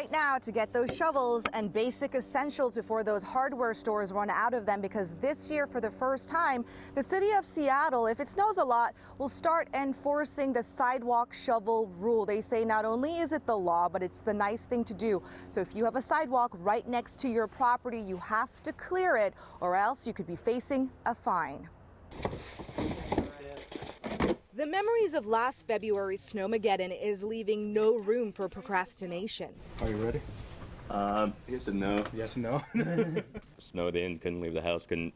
right now to get those shovels and basic essentials before those hardware stores run out of them, because this year, for the first time, the city of Seattle, if it snows a lot, will start enforcing the sidewalk shovel rule. They say not only is it the law, but it's the nice thing to do. So if you have a sidewalk right next to your property, you have to clear it, or else you could be facing a fine. The memories of last February's snowmageddon is leaving no room for procrastination. Are you ready? Yes and no. Yes and no. Snowed in, couldn't leave the house, couldn't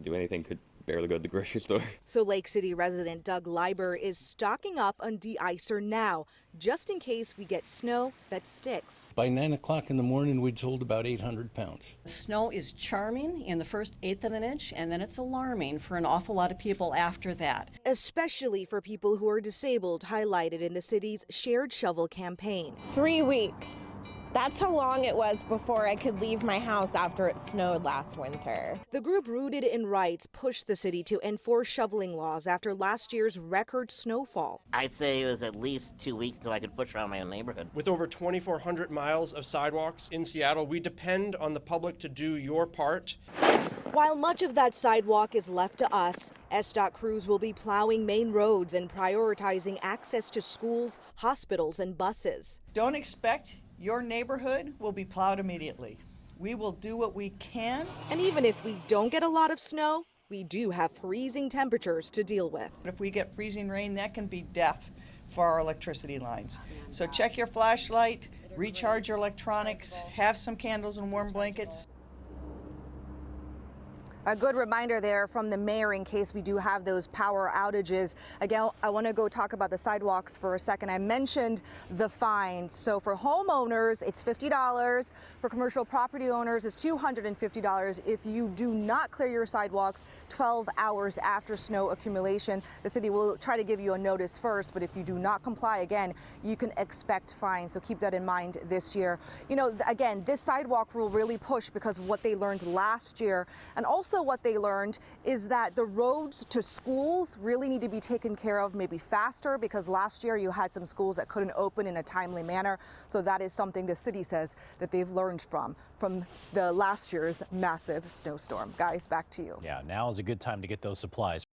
do anything, could barely go to the grocery store. So Lake City resident Doug Leiber is stocking up on de-icer now, just in case we get snow that sticks. By 9 o'clock in the morning, we'd sold about 800 pounds. Snow is charming in the first eighth of an inch, and then it's alarming for an awful lot of people after that. Especially for people who are disabled, highlighted in the city's Shared Shovel campaign. 3 weeks. That's how long it was before I could leave my house after it snowed last winter. The group rooted in rights pushed the city to enforce shoveling laws after last year's record snowfall. I'd say it was at least 2 weeks till I could push around my own neighborhood. With over 2,400 miles of sidewalks in Seattle, we depend on the public to do your part. While much of that sidewalk is left to us, SDOT crews will be plowing main roads and prioritizing access to schools, hospitals, and buses. Don't expect your neighborhood will be plowed immediately. We will do what we can. And even if we don't get a lot of snow, we do have freezing temperatures to deal with. If we get freezing rain, that can be death for our electricity lines. So check your flashlight, recharge your electronics, have some candles and warm blankets. A good reminder there from the mayor in case we do have those power outages. Again, I want to go talk about the sidewalks for a second. I mentioned the fines. So for homeowners, it's $50. For commercial property owners, it's $250 if you do not clear your sidewalks 12 hours after snow accumulation. The city will try to give you a notice first, but if you do not comply, again, you can expect fines. So keep that in mind this year. You know, again, this sidewalk rule really pushed because of what they learned last year, and also what they learned is that the roads to schools really need to be taken care of maybe faster, because last year you had some schools that couldn't open in a timely manner. So that is something the city says that they've learned from the last year's massive snowstorm. Guys, back to you. Yeah, now is a good time to get those supplies.